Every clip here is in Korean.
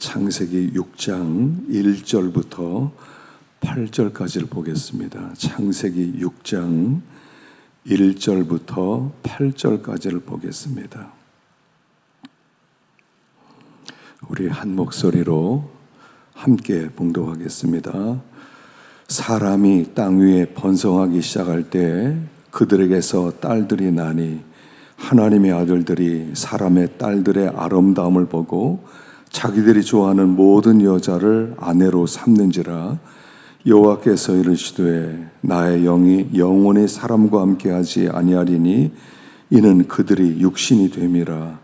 창세기 6장 1절부터 8절까지를 보겠습니다. 창세기 6장 1절부터 8절까지를 보겠습니다. 우리 한 목소리로 함께 봉독하겠습니다. 사람이 땅 위에 번성하기 시작할 때 그들에게서 딸들이 나니 하나님의 아들들이 사람의 딸들의 아름다움을 보고 자기들이 좋아하는 모든 여자를 아내로 삼는지라. 여호와께서 이르시되 나의 영이 영원히 사람과 함께하지 아니하리니 이는 그들이 육신이 됨이라.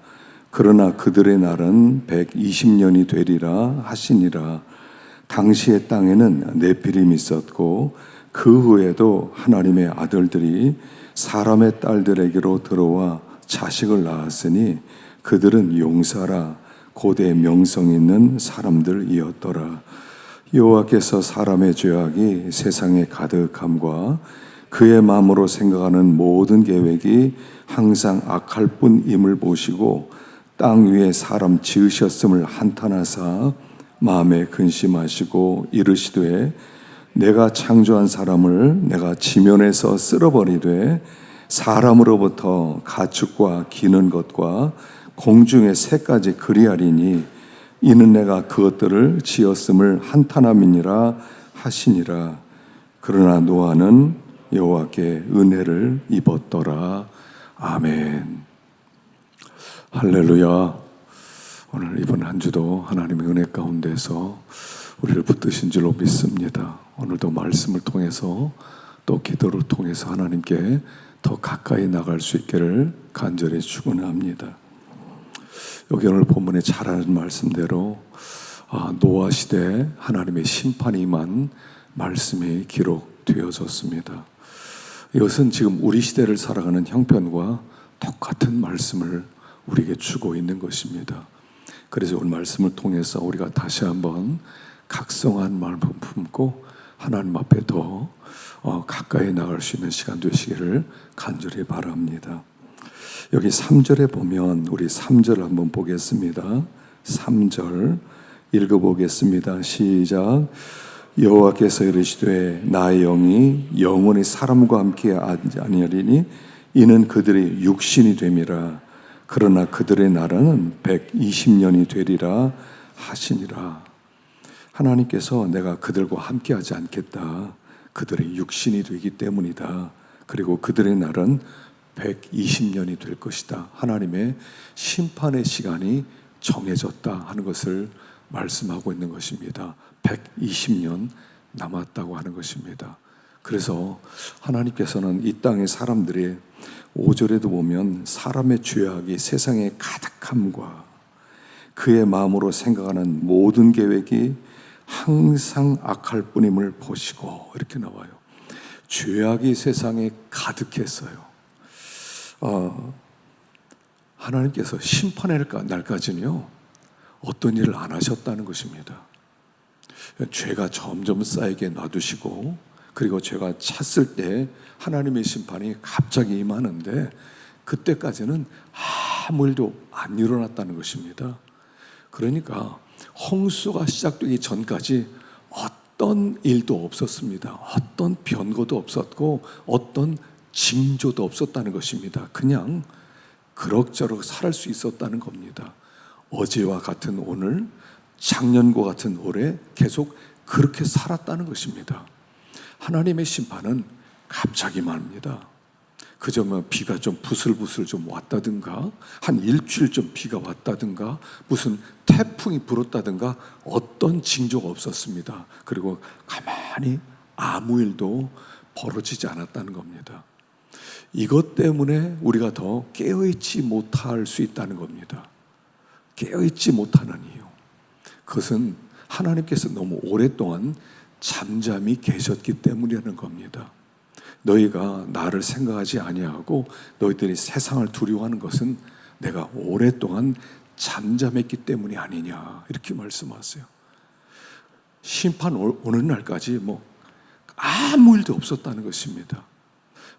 그러나 그들의 날은 120년이 되리라 하시니라. 당시의 땅에는 네피림이 있었고 그 후에도 하나님의 아들들이 사람의 딸들에게로 들어와 자식을 낳았으니 그들은 용사라 고대 명성 있는 사람들이었더라. 여호와께서 사람의 죄악이 세상에 가득함과 그의 마음으로 생각하는 모든 계획이 항상 악할 뿐임을 보시고 땅 위에 사람 지으셨음을 한탄하사 마음에 근심하시고 이르시되 내가 창조한 사람을 내가 지면에서 쓸어버리되 사람으로부터 가축과 기는 것과 공중의 새까지 그리하리니 이는 내가 그것들을 지었음을 한탄함이니라 하시니라. 그러나 노아는 여호와께 은혜를 입었더라. 아멘. 할렐루야. 오늘 이번 한 주도 하나님의 은혜 가운데서 우리를 붙드신 줄로 믿습니다. 오늘도 말씀을 통해서 또 기도를 통해서 하나님께 더 가까이 나갈 수 있기를 간절히 축원합니다. 여기 오늘 본문에 잘 아는 말씀대로 노아 시대에 하나님의 심판이 임한 말씀이 기록되어졌습니다. 이것은 지금 우리 시대를 살아가는 형편과 똑같은 말씀을 우리에게 주고 있는 것입니다. 그래서 오늘 말씀을 통해서 우리가 다시 한번 각성한 마음을 품고 하나님 앞에 더 가까이 나갈 수 있는 시간 되시기를 간절히 바랍니다. 여기 3절에 보면 우리 3절을 한번 보겠습니다. 3절 읽어보겠습니다. 시작. 여호와께서 이르시되 나의 영이 영원히 사람과 함께 아니하리니 이는 그들이 육신이 됨이라. 그러나 그들의 날은 120년이 되리라 하시니라. 하나님께서 내가 그들과 함께하지 않겠다. 그들의 육신이 되기 때문이다. 그리고 그들의 날은 120년이 될 것이다. 하나님의 심판의 시간이 정해졌다 하는 것을 말씀하고 있는 것입니다. 120년 남았다고 하는 것입니다. 그래서 하나님께서는 이 땅의 사람들이 5절에도 보면 사람의 죄악이 세상에 가득함과 그의 마음으로 생각하는 모든 계획이 항상 악할 뿐임을 보시고 이렇게 나와요. 죄악이 세상에 가득했어요. 하나님께서 심판의 날까지는요 어떤 일을 안 하셨다는 것입니다. 죄가 점점 쌓이게 놔두시고 그리고 죄가 찼을 때 하나님의 심판이 갑자기 임하는데 그때까지는 아무 일도 안 일어났다는 것입니다. 그러니까 홍수가 시작되기 전까지 어떤 일도 없었습니다. 어떤 변고도 없었고 어떤 징조도 없었다는 것입니다. 그냥 그럭저럭 살 수 있었다는 겁니다. 어제와 같은 오늘, 작년과 같은 올해 계속 그렇게 살았다는 것입니다. 하나님의 심판은 갑자기만 합니다. 그저 비가 좀 부슬부슬 좀 왔다든가 한 일주일 좀 비가 왔다든가 무슨 태풍이 불었다든가 어떤 징조가 없었습니다. 그리고 가만히 아무 일도 벌어지지 않았다는 겁니다. 이것 때문에 우리가 더 깨어있지 못할 수 있다는 겁니다. 깨어있지 못하는 이유. 그것은 하나님께서 너무 오랫동안 잠잠히 계셨기 때문이라는 겁니다. 너희가 나를 생각하지 아니하고 너희들이 세상을 두려워하는 것은 내가 오랫동안 잠잠했기 때문이 아니냐 이렇게 말씀하세요. 심판 오는 날까지 아무 일도 없었다는 것입니다.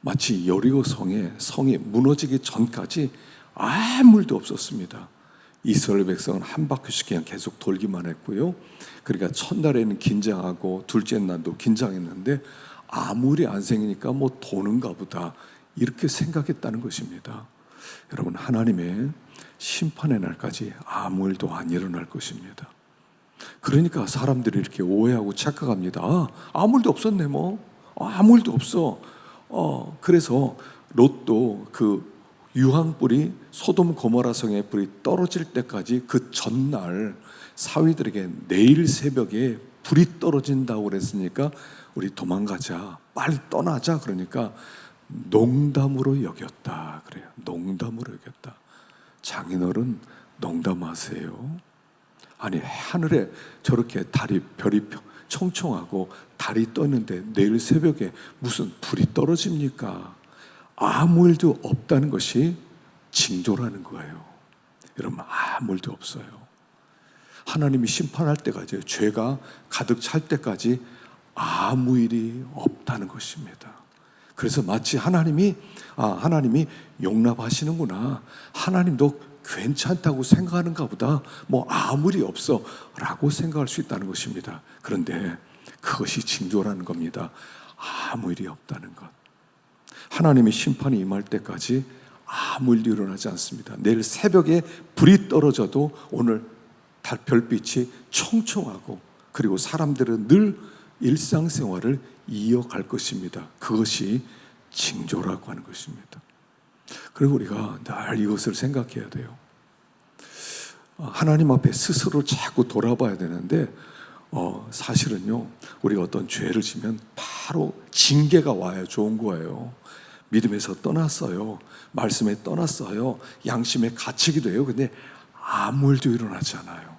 마치 여리고 성이 무너지기 전까지 아무 일도 없었습니다. 이스라엘 백성은 한 바퀴씩 그냥 계속 돌기만 했고요. 그러니까 첫날에는 긴장하고 둘째 날도 긴장했는데 아무리 안 생기니까 뭐 도는가 보다 이렇게 생각했다는 것입니다. 여러분, 하나님의 심판의 날까지 아무 일도 안 일어날 것입니다. 그러니까 사람들이 이렇게 오해하고 착각합니다. 아무 일도 없었네 뭐. 아무 일도 없어. 그래서 롯도 그 유황불이 소돔 고모라 성의 불이 떨어질 때까지 그 전날 사위들에게 내일 새벽에 불이 떨어진다고 그랬으니까 우리 도망가자, 빨리 떠나자. 그러니까 농담으로 여겼다 그래요. 농담으로 여겼다. 장인어른 농담하세요. 아니, 하늘에 저렇게 별이 총총하고 달이 떴는데 내일 새벽에 무슨 불이 떨어집니까? 아무 일도 없다는 것이 징조라는 거예요. 여러분, 아무 일도 없어요. 하나님이 심판할 때까지, 죄가 가득 찰 때까지 아무 일이 없다는 것입니다. 그래서 마치 하나님이 용납하시는구나, 하나님도 괜찮다고 생각하는가 보다, 뭐 아무 일이 없어 라고 생각할 수 있다는 것입니다. 그런데 그것이 징조라는 겁니다. 아무 일이 없다는 것. 하나님의 심판이 임할 때까지 아무 일도 일어나지 않습니다. 내일 새벽에 불이 떨어져도 오늘 별빛이 총총하고, 그리고 사람들은 늘 일상생활을 이어갈 것입니다. 그것이 징조라고 하는 것입니다. 그리고 우리가 늘 이것을 생각해야 돼요. 하나님 앞에 스스로 자꾸 돌아봐야 되는데, 사실은요, 우리가 어떤 죄를 지면 바로 징계가 와야 좋은 거예요. 믿음에서 떠났어요. 말씀에 떠났어요. 양심에 갇히기도 해요. 근데 아무 일도 일어나지 않아요.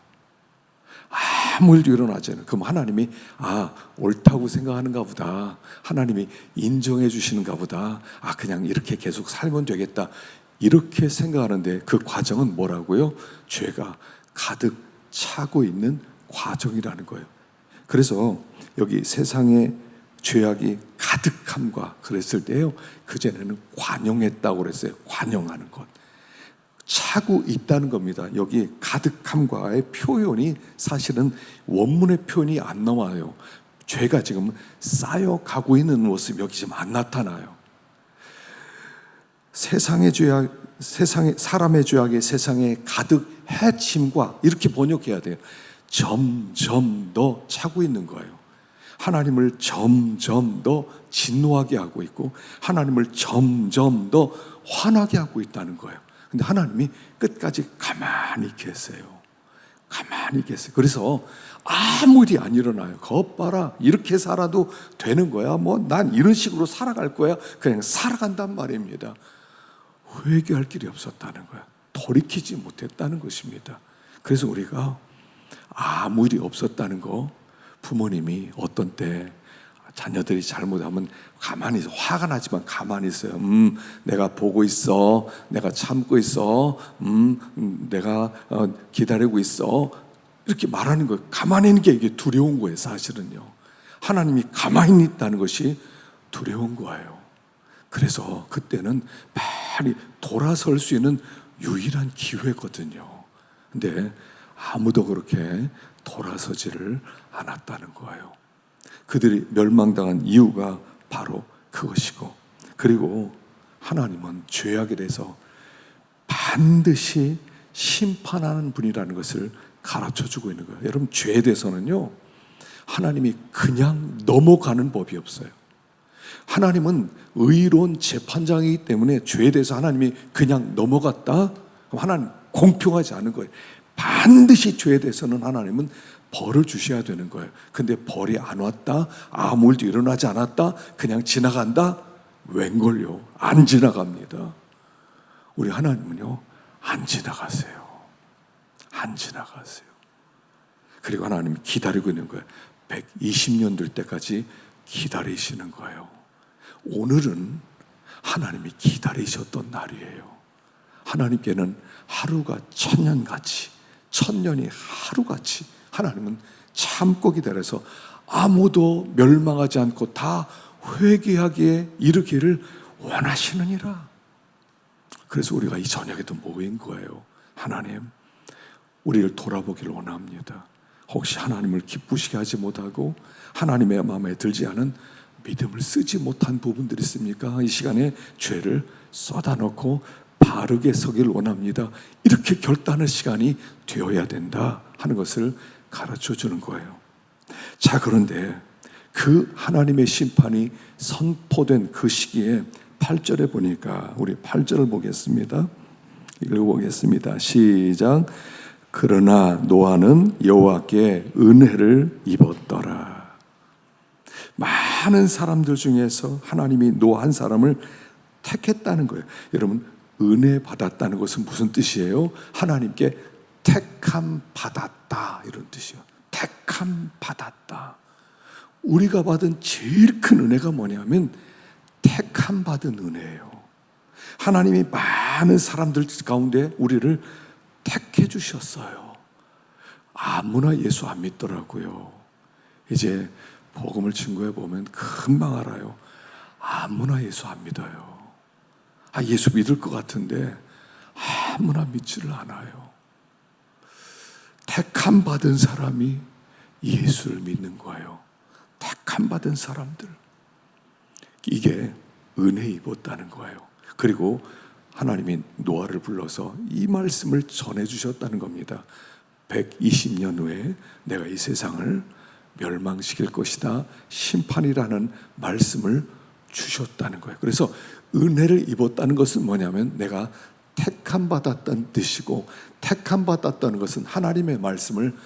아무 일도 일어나지 않아요. 그럼 하나님이 옳다고 생각하는가 보다, 하나님이 인정해 주시는가 보다, 그냥 이렇게 계속 살면 되겠다, 이렇게 생각하는데 그 과정은 뭐라고요? 죄가 가득 차고 있는 과정이라는 거예요. 그래서 여기 세상에 죄악이 가득함과 그랬을 때요, 그전에는 관용했다고 그랬어요. 관용하는 것. 차고 있다는 겁니다. 여기 가득함과의 표현이 사실은 원문의 표현이 안 나와요. 죄가 지금 쌓여가고 있는 모습이 여기 지금 안 나타나요. 사람의 죄악이 세상에 가득 해침과 이렇게 번역해야 돼요. 점점 더 차고 있는 거예요. 하나님을 점점 더 진노하게 하고 있고, 하나님을 점점 더 화나게 하고 있다는 거예요. 근데 하나님이 끝까지 가만히 계세요. 가만히 계세요. 그래서 아무 일이 안 일어나요. 것 봐라, 이렇게 살아도 되는 거야, 뭐 난 이런 식으로 살아갈 거야, 그냥 살아간단 말입니다. 회개할 길이 없었다는 거야. 돌이키지 못했다는 것입니다. 그래서 우리가 아무 일이 없었다는 거, 부모님이 어떤 때 자녀들이 잘못하면 가만히 있어, 화가 나지만 가만히 있어요. 내가 보고 있어, 내가 참고 있어, 내가 기다리고 있어, 이렇게 말하는 거예요. 가만히 있는 게 이게 두려운 거예요. 사실은요, 하나님이 가만히 있다는 것이 두려운 거예요. 그래서 그때는 빨리 돌아설 수 있는 유일한 기회거든요. 근데 아무도 그렇게 돌아서지를 않았다는 거예요. 그들이 멸망당한 이유가 바로 그것이고, 그리고 하나님은 죄악에 대해서 반드시 심판하는 분이라는 것을 가르쳐주고 있는 거예요. 여러분, 죄에 대해서는요, 하나님이 그냥 넘어가는 법이 없어요. 하나님은 의로운 재판장이기 때문에 죄에 대해서 하나님이 그냥 넘어갔다? 그럼 하나님 공평하지 않은 거예요. 반드시 죄에 대해서는 하나님은 벌을 주셔야 되는 거예요. 근데 벌이 안 왔다, 아무 일도 일어나지 않았다, 그냥 지나간다? 웬걸요? 안 지나갑니다. 우리 하나님은요, 안 지나가세요. 안 지나가세요. 그리고 하나님이 기다리고 있는 거예요. 120년 될 때까지 기다리시는 거예요. 오늘은 하나님이 기다리셨던 날이에요. 하나님께는 하루가 천년같이, 천년이 하루같이 하나님은 참고 기다려서 아무도 멸망하지 않고 다 회개하기에 이르기를 원하시느니라. 그래서 우리가 이 저녁에도 모인 거예요. 하나님, 우리를 돌아보기를 원합니다. 혹시 하나님을 기쁘시게 하지 못하고 하나님의 마음에 들지 않은 믿음을 쓰지 못한 부분들이 있습니까? 이 시간에 죄를 쏟아놓고 바르게 서길 원합니다. 이렇게 결단의 시간이 되어야 된다 하는 것을 가르쳐 주는 거예요. 자, 그런데 그 하나님의 심판이 선포된 그 시기에 8절에 보니까, 우리 8절을 보겠습니다. 읽어보겠습니다. 시작. 그러나 노아는 여호와께 은혜를 입었더라. 많은 사람들 중에서 하나님이 노아 한 사람을 택했다는 거예요. 여러분, 은혜 받았다는 것은 무슨 뜻이에요? 하나님께 택함 받았다, 이런 뜻이에요. 택함 받았다. 우리가 받은 제일 큰 은혜가 뭐냐면 택함 받은 은혜예요. 하나님이 많은 사람들 가운데 우리를 택해 주셨어요. 아무나 예수 안 믿더라고요. 이제 복음을 증거해 보면 금방 알아요. 아무나 예수 안 믿어요. 예수 믿을 것 같은데 아무나 믿지를 않아요. 택함 받은 사람이 예수를 믿는 거예요. 택함 받은 사람들. 이게 은혜 입었다는 거예요. 그리고 하나님이 노아를 불러서 이 말씀을 전해주셨다는 겁니다. 120년 후에 내가 이 세상을 멸망시킬 것이다, 심판이라는 말씀을 주셨다는 거예요. 그래서 은혜를 입었다는 것은 뭐냐면 내가 택함 받았다는 뜻이고, 택함 받았다는 것은 하나님의 말씀을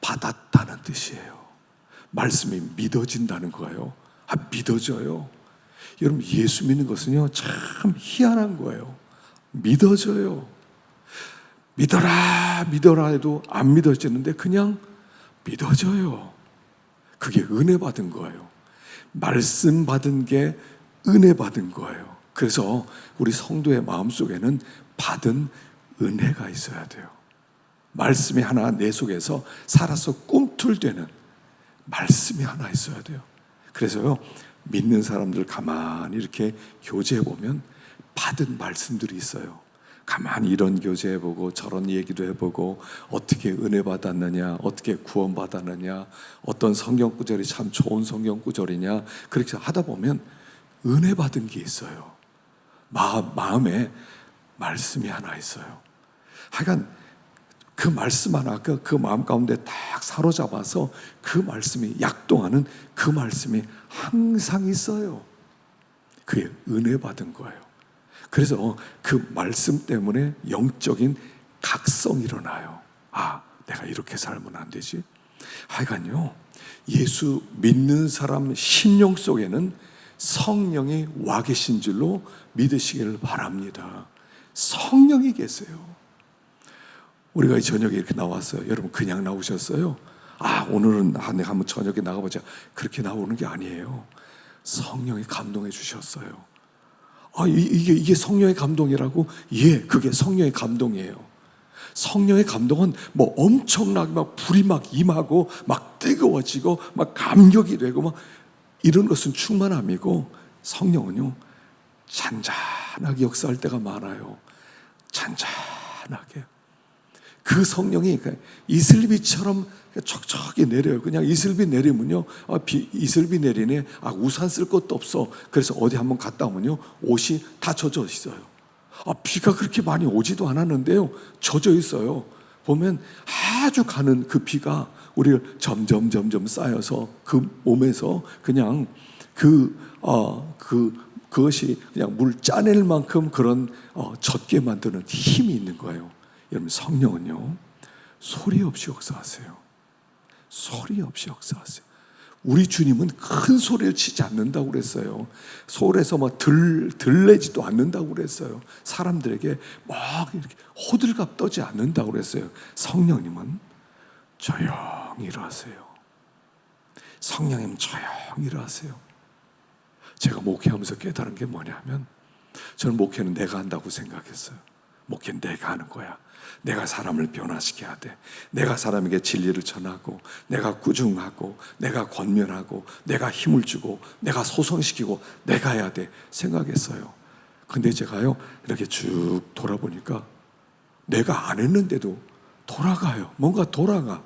받았다는 뜻이에요. 말씀이 믿어진다는 거예요. 믿어져요. 여러분, 예수 믿는 것은요 참 희한한 거예요. 믿어져요. 믿어라 믿어라 해도 안 믿어지는데 그냥 믿어져요. 그게 은혜 받은 거예요. 말씀 받은 게 은혜 받은 거예요. 그래서 우리 성도의 마음속에는 받은 은혜가 있어야 돼요. 말씀이 하나 내 속에서 살아서 꿈틀대는 말씀이 하나 있어야 돼요. 그래서요, 믿는 사람들 가만히 이렇게 교제해보면 받은 말씀들이 있어요. 가만히 이런 교제해보고 저런 얘기도 해보고 어떻게 은혜 받았느냐, 어떻게 구원 받았느냐, 어떤 성경 구절이 참 좋은 성경 구절이냐, 그렇게 하다 보면 은혜 받은 게 있어요. 마음에 말씀이 하나 있어요. 하여간 그 말씀 하나, 그 마음 가운데 딱 사로잡아서 그 말씀이 약동하는 그 말씀이 항상 있어요. 그게 은혜 받은 거예요. 그래서 그 말씀 때문에 영적인 각성이 일어나요. 내가 이렇게 살면 안 되지. 하여간요, 예수 믿는 사람 심령 속에는 성령이 와 계신 줄로 믿으시기를 바랍니다. 성령이 계세요. 우리가 이 저녁에 이렇게 나왔어요. 여러분, 그냥 나오셨어요? 오늘은 내가 한번 저녁에 나가보자, 그렇게 나오는 게 아니에요. 성령이 감동해 주셨어요. 이게 성령의 감동이라고? 예, 그게 성령의 감동이에요. 성령의 감동은 뭐 엄청나게 막 불이 막 임하고 막 뜨거워지고 막 감격이 되고 막 이런 것은 충만함이고, 성령은요 잔잔하게 역사할 때가 많아요. 잔잔하게. 그 성령이 이슬비처럼 촉촉하게 내려요. 그냥 이슬비 내리면요, 이슬비 내리네, 우산 쓸 것도 없어. 그래서 어디 한번 갔다 오면요, 옷이 다 젖어 있어요. 비가 그렇게 많이 오지도 않았는데요, 젖어 있어요. 보면 아주 가는 그 비가 우리를 점점 쌓여서 그 몸에서 그냥 그것이 그냥 물 짜낼 만큼 그런 젖게 만드는 힘이 있는 거예요. 여러분, 성령은요 소리 없이 역사하세요. 소리 없이 역사하세요. 우리 주님은 큰 소리를 치지 않는다고 그랬어요. 소리에서 막 들내지도 않는다고 그랬어요. 사람들에게 막 이렇게 호들갑 떠지 않는다고 그랬어요. 성령님은 조용히 일하세요. 성령님은 조용히 일하세요. 제가 목회하면서 깨달은 게 뭐냐면, 저는 목회는 내가 한다고 생각했어요. 목회는 내가 하는 거야. 내가 사람을 변화시켜야 돼. 내가 사람에게 진리를 전하고, 내가 꾸중하고, 내가 권면하고, 내가 힘을 주고, 내가 소성시키고, 내가 해야 돼 생각했어요. 근데 제가요 이렇게 쭉 돌아보니까 내가 안 했는데도 돌아가요. 뭔가 돌아가.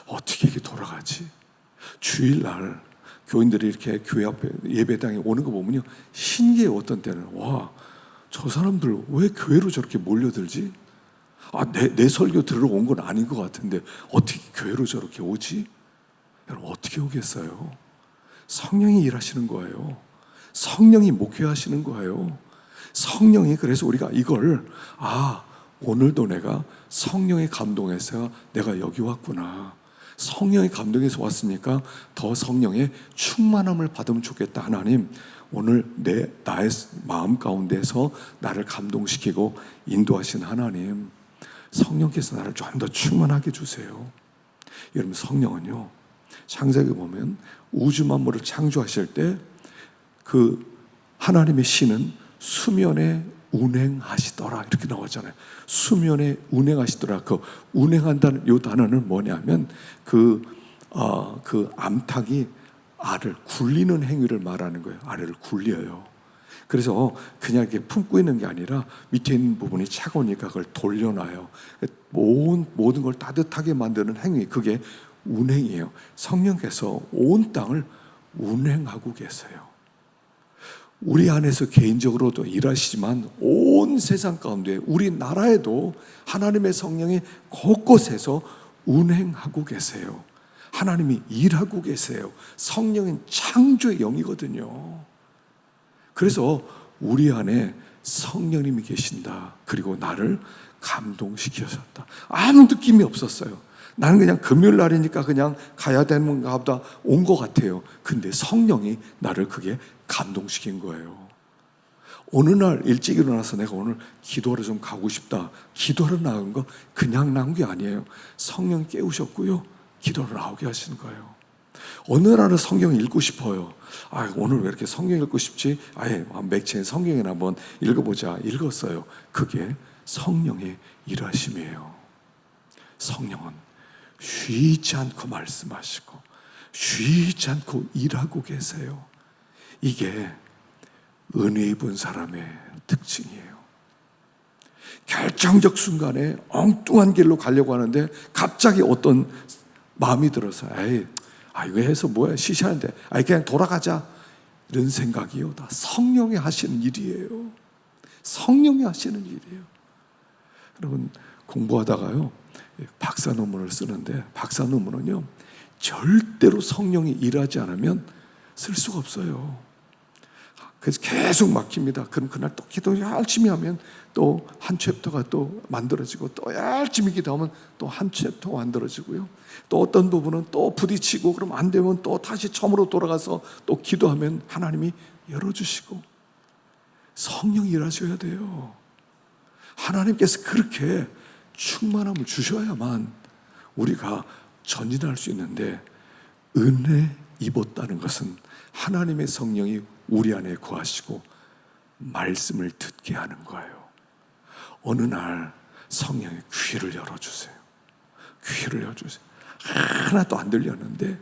어떻게 이게 돌아가지? 주일날 교인들이 이렇게 교회 앞에 예배당에 오는 거 보면요, 신기해요. 어떤 때는 와, 저 사람들 왜 교회로 저렇게 몰려들지? 내 설교 들으러 온 건 아닌 것 같은데 어떻게 교회로 저렇게 오지? 여러분, 어떻게 오겠어요? 성령이 일하시는 거예요. 성령이 목회하시는 거예요. 성령이, 그래서 우리가 이걸 오늘도 내가 성령의 감동에서 내가 여기 왔구나, 성령의 감동에서 왔으니까 더 성령의 충만함을 받으면 좋겠다. 하나님, 오늘 나의 마음 가운데서 나를 감동시키고 인도하신 하나님, 성령께서 나를 좀 더 충만하게 해주세요. 여러분, 성령은요, 창세기 보면 우주 만물을 창조하실 때 그 하나님의 신은 수면에 운행하시더라 이렇게 나왔잖아요. 수면에 운행하시더라. 그 운행한다는 이 단어는 뭐냐면 그 암탉이 알을 굴리는 행위를 말하는 거예요. 알을 굴려요. 그래서 그냥 이렇게 품고 있는 게 아니라 밑에 있는 부분이 차가우니까 그걸 돌려놔요. 모든 걸 따뜻하게 만드는 행위, 그게 운행이에요. 성령께서 온 땅을 운행하고 계세요. 우리 안에서 개인적으로도 일하시지만 온 세상 가운데 우리나라에도 하나님의 성령이 곳곳에서 운행하고 계세요. 하나님이 일하고 계세요. 성령은 창조의 영이거든요. 그래서 우리 안에 성령님이 계신다. 그리고 나를 감동시키셨다. 아무 느낌이 없었어요. 나는 그냥 금요일 날이니까 그냥 가야 되는 건가 보다 온 것 같아요. 근데 성령이 나를 그게 감동시킨 거예요. 어느 날 일찍 일어나서 내가 오늘 기도하러 좀 가고 싶다. 기도하러 나온 거 그냥 나온 게 아니에요. 성령이 깨우셨고요, 기도를 나오게 하시는 거예요. 어느 날은 성경 읽고 싶어요. 오늘 왜 이렇게 성경 읽고 싶지? 맥체인 성경이나 한번 읽어보자. 읽었어요. 그게 성령의 일하심이에요. 성령은 쉬지 않고 말씀하시고 쉬지 않고 일하고 계세요. 이게 은혜 입은 사람의 특징이에요. 결정적 순간에 엉뚱한 길로 가려고 하는데 갑자기 어떤 마음이 들어서 이거 해서 뭐야, 시시한데 그냥 돌아가자, 이런 생각이요, 다 성령이 하시는 일이에요. 성령이 하시는 일이에요. 여러분, 공부하다가요 박사 논문을 쓰는데, 박사 논문은요 절대로 성령이 일하지 않으면 쓸 수가 없어요. 그래서 계속 막힙니다. 그럼 그날 또 기도 열심히 하면 또 한 챕터가 또 만들어지고, 또 열심히 기도하면 또 한 챕터가 만들어지고요, 또 어떤 부분은 또 부딪히고, 그럼 안 되면 또 다시 처음으로 돌아가서 또 기도하면 하나님이 열어주시고. 성령이 일하셔야 돼요. 하나님께서 그렇게 충만함을 주셔야만 우리가 전진할 수 있는데, 은혜 입었다는 것은 하나님의 성령이 우리 안에 거하시고 말씀을 듣게 하는 거예요. 어느 날 성령의 귀를 열어주세요. 귀를 열어주세요. 하나도 안 들렸는데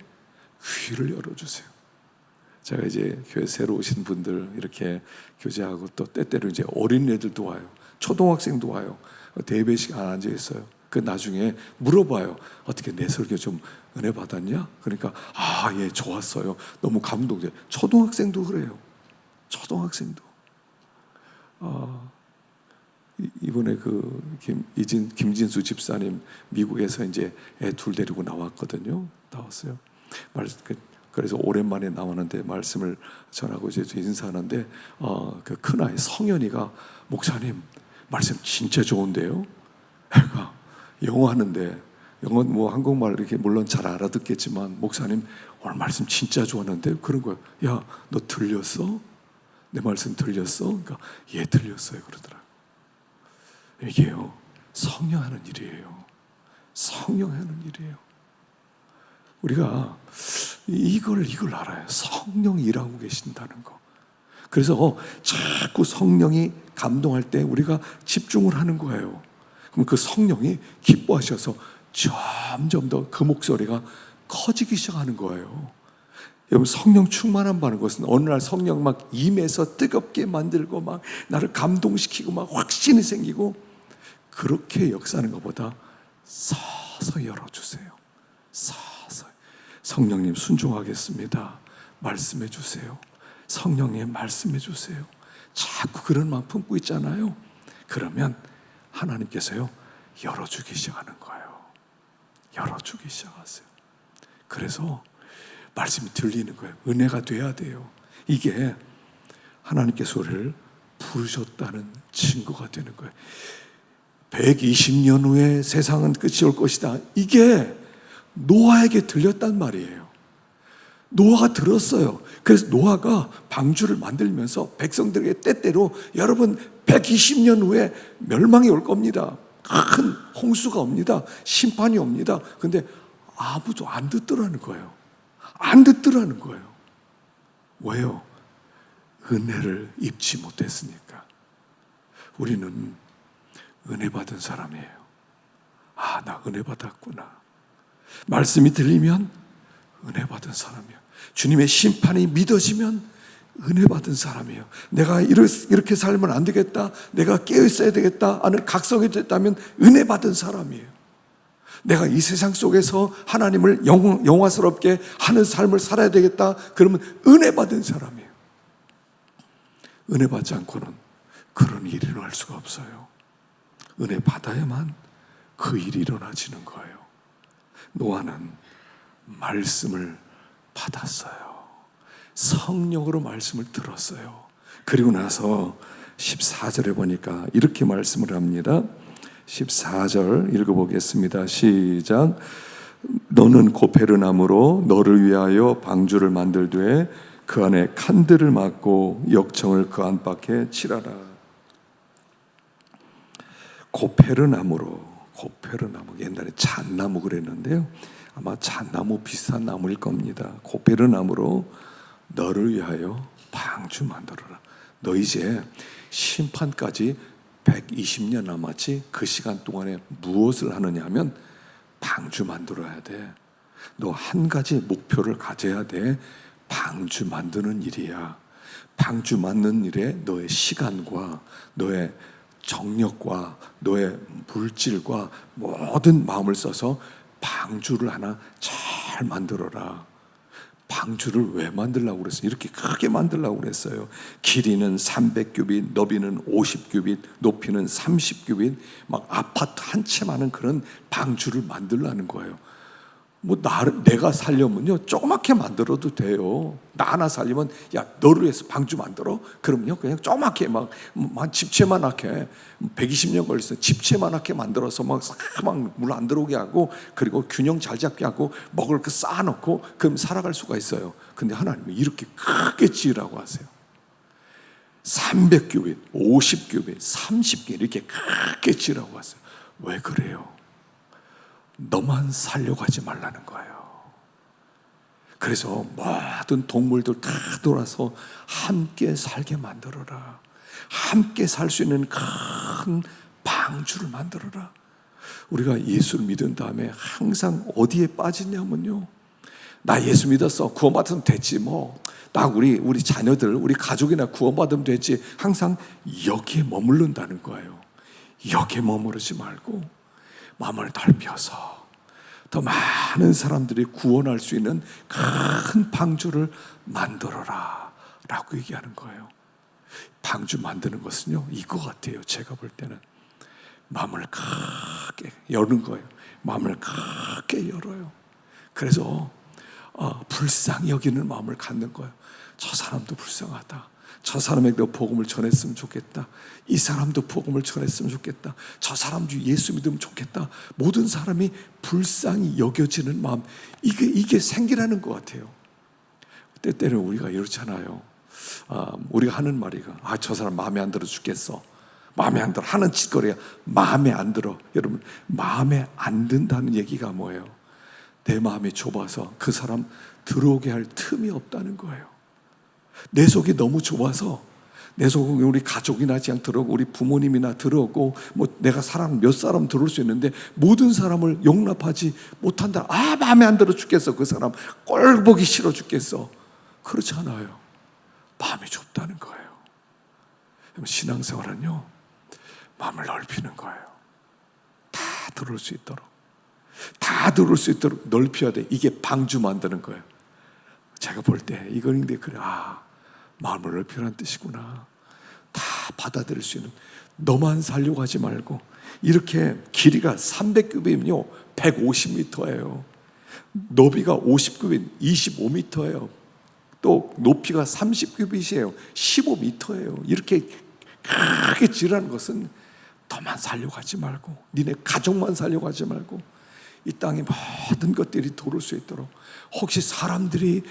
귀를 열어주세요. 제가 이제 교회 새로 오신 분들 이렇게 교제하고, 또 때때로 이제 어린애들도 와요. 초등학생도 와요. 대배식 안 앉아 있어요. 그 나중에 물어봐요. 어떻게 내 설교 좀 은혜 받았냐? 그러니까 예, 좋았어요. 너무 감동돼요. 초등학생도 그래요. 초등학생도. 이번에 김진수 집사님 미국에서 이제 애 둘 데리고 나왔거든요. 나왔어요. 그래서 오랜만에 나왔는데 말씀을 전하고 이제 인사하는데 그 큰아이 성현이가, 목사님 말씀 진짜 좋은데요. 애가 영어 하는데, 영어 뭐 한국말 이렇게 물론 잘 알아듣겠지만, 목사님 오늘 말씀 진짜 좋았는데, 그런 거야. 야, 너 들렸어? 내 말씀 들렸어? 그러니까 예, 들렸어요. 그러더라. 이게요, 성령 하는 일이에요. 성령 하는 일이에요. 우리가 이걸 알아요. 성령이 일하고 계신다는 거. 그래서 자꾸 성령이 감동할 때 우리가 집중을 하는 거예요. 그럼 그 성령이 기뻐하셔서 점점 더 그 목소리가 커지기 시작하는 거예요. 여러분, 성령 충만함 받는 것은 어느 날 성령 막 임해서 뜨겁게 만들고 막 나를 감동시키고 막 확신이 생기고, 그렇게 역사하는 것보다 서서 열어주세요. 서서. 성령님 순종하겠습니다. 말씀해 주세요. 성령님 말씀해 주세요. 자꾸 그런 마음 품고 있잖아요. 그러면 하나님께서요, 열어주기 시작하는 거예요. 열어주기 시작하세요. 그래서 말씀이 들리는 거예요. 은혜가 돼야 돼요. 이게 하나님께서 우리를 부르셨다는 증거가 되는 거예요. 120년 후에 세상은 끝이 올 것이다. 이게 노아에게 들렸단 말이에요. 노아가 들었어요. 그래서 노아가 방주를 만들면서 백성들에게 때때로 여러분 120년 후에 멸망이 올 겁니다. 큰 홍수가 옵니다. 심판이 옵니다. 근데 아무도 안 듣더라는 거예요. 안 듣더라는 거예요. 왜요? 은혜를 입지 못했으니까. 우리는 은혜 받은 사람이에요. 아, 나 은혜 받았구나. 말씀이 들리면 은혜 받은 사람이에요. 주님의 심판이 믿어지면 은혜 받은 사람이에요. 내가 이렇게 살면 안 되겠다, 내가 깨어 있어야 되겠다 하는 각성이 됐다면 은혜 받은 사람이에요. 내가 이 세상 속에서 하나님을 영화스럽게 하는 삶을 살아야 되겠다, 그러면 은혜 받은 사람이에요. 은혜 받지 않고는 그런 일이 일어날 수가 없어요. 은혜 받아야만 그 일이 일어나지는 거예요. 노아는 말씀을 받았어요. 성령으로 말씀을 들었어요. 그리고 나서 14절에 보니까 이렇게 말씀을 합니다. 14절 읽어보겠습니다. 시작. 너는 고페르나무로 너를 위하여 방주를 만들되 그 안에 칸들을 막고 역청을 그 안팎에 칠하라. 고페르나무로, 고페르나무, 옛날에 잣나무 그랬는데요, 아마 잣나무 비슷한 나무일 겁니다. 고페르나무로 너를 위하여 방주 만들어라. 너 이제 심판까지 120년 남았지. 그 시간 동안에 무엇을 하느냐 하면 방주 만들어야 돼. 너 한 가지 목표를 가져야 돼. 방주 만드는 일이야. 방주 만드는 일에 너의 시간과 너의 정력과 너의 물질과 모든 마음을 써서 방주를 하나 잘 만들어라. 방주를 왜 만들려고 그랬어요? 이렇게 크게 만들려고 그랬어요. 길이는 300규빗, 너비는 50규빗, 높이는 30규빗, 막 아파트 한 채 많은 그런 방주를 만들라는 거예요. 뭐 내가 살려면요 조그맣게 만들어도 돼요. 나 하나 살리면 야 너를 위해서 방주 만들어? 그러면요 그냥 조그맣게 막 집채만하게 120년 걸렸어요. 집채만하게 만들어서 막 물 안 들어오게 하고 그리고 균형 잘 잡게 하고 먹을 거 쌓아놓고 그럼 살아갈 수가 있어요. 근데 하나님은 이렇게 크게 지으라고 하세요. 300규빗, 50규빗, 30규빗 이렇게 크게 지으라고 하세요. 왜 그래요? 너만 살려가지 말라는 거예요. 그래서 모든 동물들 다 돌아서 함께 살게 만들어라. 함께 살 수 있는 큰 방주를 만들어라. 우리가 예수를 믿은 다음에 항상 어디에 빠지냐면요, 나 예수 믿었어, 구원받으면 됐지 뭐, 나 우리 자녀들 우리 가족이나 구원받으면 됐지. 항상 여기에 머무른다는 거예요. 여기에 머무르지 말고 마음을 넓혀서 더 많은 사람들이 구원할 수 있는 큰 방주를 만들어라 라고 얘기하는 거예요. 방주 만드는 것은요 이거 같아요. 제가 볼 때는 마음을 크게 여는 거예요. 마음을 크게 열어요. 그래서 불쌍히 여기는 마음을 갖는 거예요. 저 사람도 불쌍하다. 저 사람에게 복음을 전했으면 좋겠다. 이 사람도 복음을 전했으면 좋겠다. 저 사람도 예수 믿으면 좋겠다. 모든 사람이 불쌍히 여겨지는 마음, 이게 생기라는 것 같아요. 때때로 우리가 이렇잖아요. 우리가 하는 말이가 저 사람 마음에 안 들어 죽겠어. 마음에 안 들어. 하는 짓거리가 마음에 안 들어. 여러분, 마음에 안 든다는 얘기가 뭐예요? 내 마음이 좁아서 그 사람 들어오게 할 틈이 없다는 거예요. 내 속이 너무 좁아서 내 속에 우리 가족이나 그냥 들어오고 우리 부모님이나 들어오고 뭐 내가 사람 몇 사람 들어올 수 있는데 모든 사람을 용납하지 못한다. 마음에 안 들어 죽겠어. 그 사람 꼴 보기 싫어 죽겠어. 그렇지 않아요. 마음이 좁다는 거예요. 신앙생활은요 마음을 넓히는 거예요. 다 들어올 수 있도록. 다 들어올 수 있도록 넓혀야 돼. 이게 방주 만드는 거예요. 제가 볼 때 이건 그래, 마음을 넓히라는 뜻이구나. 다 받아들일 수 있는, 너만 살려고 하지 말고. 이렇게 길이가 300규빗이면요 150m예요. 너비가 50규빗 25m예요. 또 높이가 30규빗이에요 15m예요. 이렇게 크게 지르는 것은 너만 살려고 하지 말고, 니네 가족만 살려고 하지 말고, 이 땅의 모든 것들이 돌을 수 있도록. 혹시 사람들이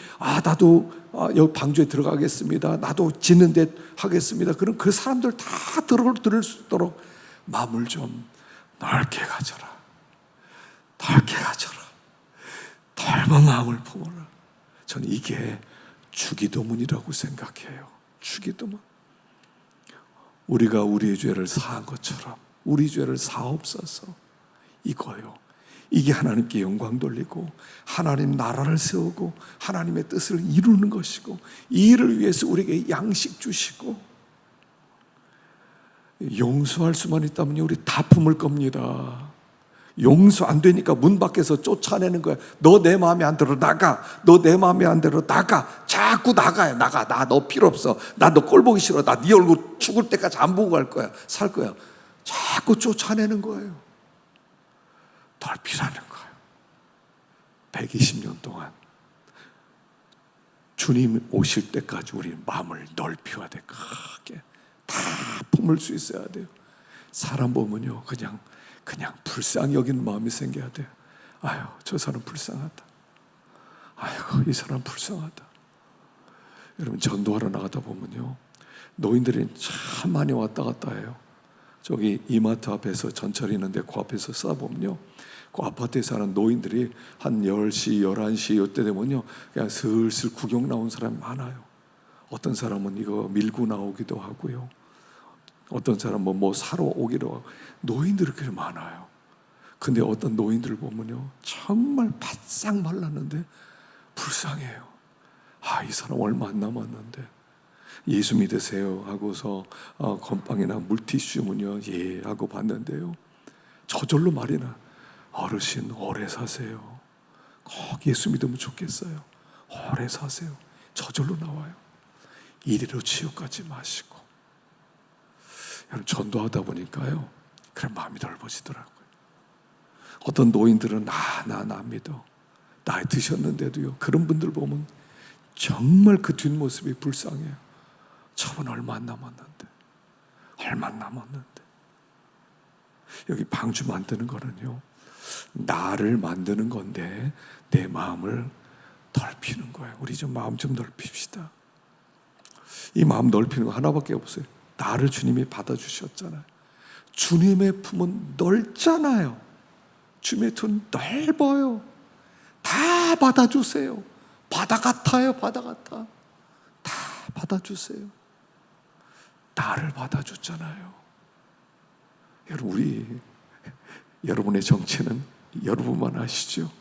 나도 여기 방주에 들어가겠습니다, 나도 짓는 데 하겠습니다, 그럼 그 사람들 다 들을 수 있도록 마음을 좀 넓게 가져라. 넓게 가져라. 넓은 마음을 품어라. 저는 이게 주기도문이라고 생각해요. 주기도문. 우리가 우리의 죄를 사한 것처럼 우리 죄를 사옵소서, 이거요. 이게 하나님께 영광 돌리고 하나님 나라를 세우고 하나님의 뜻을 이루는 것이고, 이 일을 위해서 우리에게 양식 주시고. 용서할 수만 있다면 우리 다 품을 겁니다. 용서 안 되니까 문 밖에서 쫓아내는 거야. 너 내 마음에 안 들어 나가. 너 내 마음에 안 들어 나가. 자꾸 나가요. 나가. 나 너 필요 없어. 나 너 꼴 보기 싫어. 나 네 얼굴 죽을 때까지 안 보고 갈 거야. 살 거야. 자꾸 쫓아내는 거예요. 넓히라는 거예요. 120년 동안 주님 오실 때까지 우리 마음을 넓혀야 돼. 크게 다 품을 수 있어야 돼요. 사람 보면요 그냥 불쌍히 여기는 마음이 생겨야 돼요. 아유, 저 사람 불쌍하다. 아이고, 이 사람 불쌍하다. 여러분, 전도하러 나가다 보면요 노인들이 참 많이 왔다 갔다 해요. 저기 이마트 앞에서 전철 있는데 그 앞에서 싸보면요 그 아파트에 사는 노인들이 한 10시, 11시 이때 되면요 그냥 슬슬 구경 나온 사람이 많아요. 어떤 사람은 이거 밀고 나오기도 하고요, 어떤 사람은 뭐 사러 오기도 하고. 노인들이 그렇게 많아요. 근데 어떤 노인들을 보면요 정말 바싹 말랐는데 불쌍해요. 이 사람 얼마 안 남았는데 예수 믿으세요 하고서 건빵이나 물티슈면요 예 하고 봤는데요 저절로 말이 나. 어르신 오래 사세요. 꼭 예수 믿으면 좋겠어요. 오래 사세요. 저절로 나와요. 이리로 지옥 가지 마시고. 여러분, 전도하다 보니까요 그런 마음이 넓어지더라고요. 어떤 노인들은 나 믿어. 나이 드셨는데도요 그런 분들 보면 정말 그 뒷모습이 불쌍해요. 저분 얼마 안 남았는데. 여기 방주 만드는 거는요 나를 만드는 건데 내 마음을 넓히는 거예요. 우리 좀 마음 좀 넓힙시다. 이 마음 넓히는 거 하나밖에 없어요. 나를 주님이 받아주셨잖아요. 주님의 품은 넓잖아요. 주님의 품은 넓어요. 다 받아주세요. 바다 같아요. 바다 같아. 다 받아주세요. 나를 받아줬잖아요. 여러분, 여러분의 정체는 여러분만 아시죠?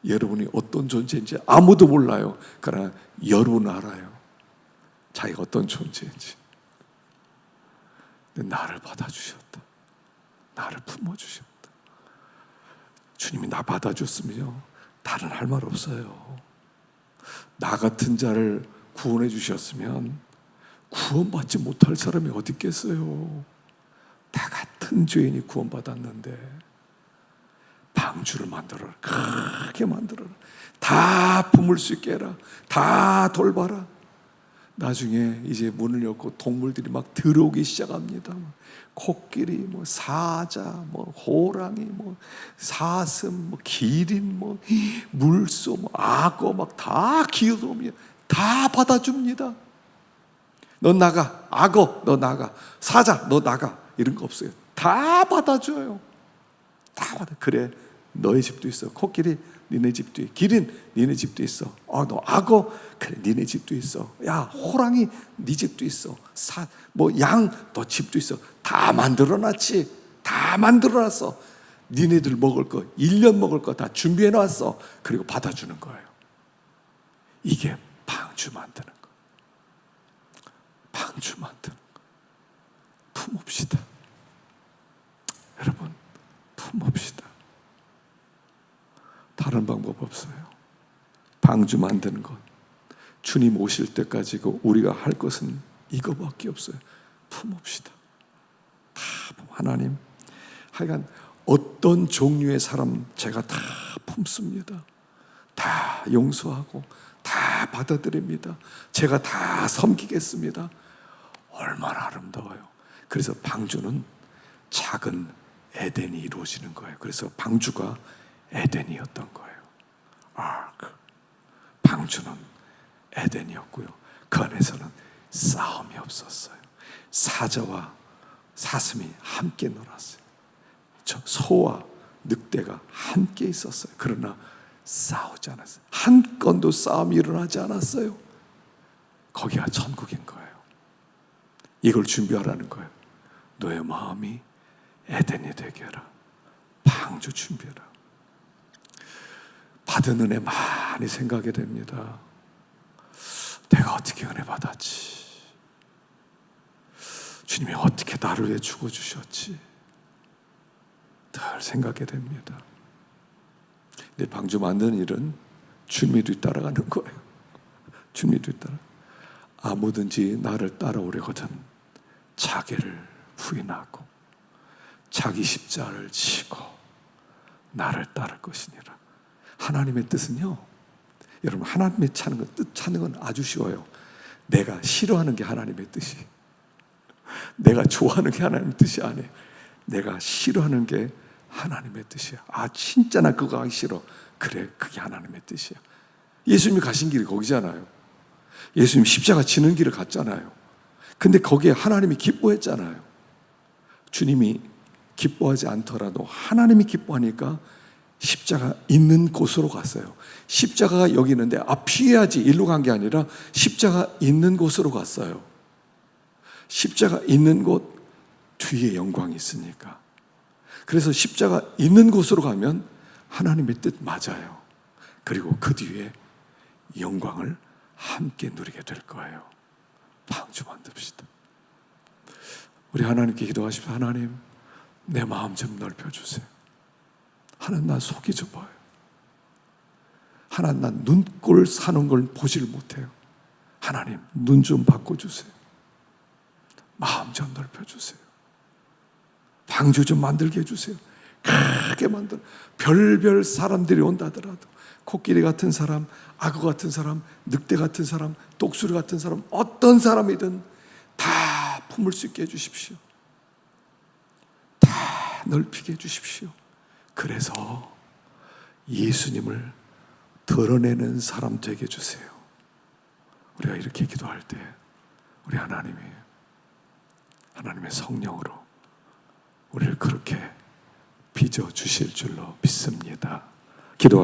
여러분이 어떤 존재인지 아무도 몰라요. 그러나 여러분 알아요. 자기가 어떤 존재인지. 나를 받아주셨다. 나를 품어주셨다. 주님이 나 받아줬으면요 다른 할 말 없어요. 나 같은 자를 구원해 주셨으면 구원받지 못할 사람이 어디 있겠어요. 나 같은 죄인이 구원받았는데. 방주를 만들어라. 크게 만들어라. 다 품을 수 있게 해라. 다 돌봐라. 나중에 이제 문을 열고 동물들이 막 들어오기 시작합니다. 코끼리, 뭐 사자, 뭐 호랑이, 뭐 사슴, 뭐 기린, 뭐 물소, 뭐 악어 막 다 기어옵니다. 다 받아줍니다. 너 나가. 악어 너 나가. 사자 너 나가. 이런 거 없어요. 다 받아줘요. 다 받아. 그래, 너의 집도 있어. 코끼리 니네 집도 있어. 기린 니네 집도 있어. 너 악어 그래 니네 집도 있어. 야 호랑이 네 집도 있어. 뭐 양 너 집도 있어. 다 만들어놨지. 다 만들어놨어. 니네들 먹을 거 1년 먹을 거 다 준비해놨어. 그리고 받아주는 거예요. 이게 방주 만드는 거. 방주 만드는 거. 품읍시다. 여러분, 품읍시다. 다른 방법 없어요. 방주 만드는 것, 주님 오실 때까지 우리가 할 것은 이거밖에 없어요. 품읍시다. 다 하나님, 하여간 어떤 종류의 사람 제가 다 품습니다. 다 용서하고 다 받아들입니다. 제가 다 섬기겠습니다. 얼마나 아름다워요. 그래서 방주는 작은 에덴이 이루어지는 거예요. 그래서 방주가 에덴이었던 거예요. 아크. 방주는 에덴이었고요. 그 안에서는 싸움이 없었어요. 사자와 사슴이 함께 놀았어요. 소와 늑대가 함께 있었어요. 그러나 싸우지 않았어요. 한 건도 싸움이 일어나지 않았어요. 거기가 천국인 거예요. 이걸 준비하라는 거예요. 너의 마음이 에덴이 되게 해라. 방주 준비해라. 받은 은혜 많이 생각이 됩니다. 내가 어떻게 은혜 받았지? 주님이 어떻게 나를 위해 죽어주셨지? 늘 생각이 됩니다. 근데 방주 만드는 일은 주님이 뒤따라가는 거예요. 주님이 뒤따라. 아무든지 나를 따라오려거든 자기를 부인하고 자기 십자가를 지고 나를 따를 것이니라. 하나님의 뜻은요, 여러분, 하나님의 뜻 찾는 건 아주 쉬워요. 내가 싫어하는 게 하나님의 뜻이, 내가 좋아하는 게 하나님의 뜻이 아니에요. 내가 싫어하는 게 하나님의 뜻이야. 아, 진짜 나 그거 하기 싫어. 그래, 그게 하나님의 뜻이야. 예수님이 가신 길이 거기잖아요. 예수님 십자가 지는 길을 갔잖아요. 근데 거기에 하나님이 기뻐했잖아요. 주님이 기뻐하지 않더라도 하나님이 기뻐하니까 십자가 있는 곳으로 갔어요. 십자가가 여기 있는데 피해야지 일로 간 게 아니라 십자가 있는 곳으로 갔어요. 십자가 있는 곳 뒤에 영광이 있으니까. 그래서 십자가 있는 곳으로 가면 하나님의 뜻 맞아요. 그리고 그 뒤에 영광을 함께 누리게 될 거예요. 방주 만듭시다. 우리 하나님께 기도하십시오. 하나님, 내 마음 좀 넓혀주세요. 하나님, 난 속이 좁아요. 하나님, 난 눈꼴 사는 걸 보지를 못해요. 하나님, 눈 좀 바꿔주세요. 마음 좀 넓혀주세요. 방주 좀 만들게 해주세요. 크게 만들어. 별별 사람들이 온다더라도 코끼리 같은 사람, 악어 같은 사람, 늑대 같은 사람, 독수리 같은 사람, 어떤 사람이든 다 품을 수 있게 해주십시오. 다 넓히게 해주십시오. 그래서 예수님을 드러내는 사람 되게 해주세요. 우리가 이렇게 기도할 때 우리 하나님의 성령으로 우리를 그렇게 빚어주실 줄로 믿습니다. 기도하겠습니다.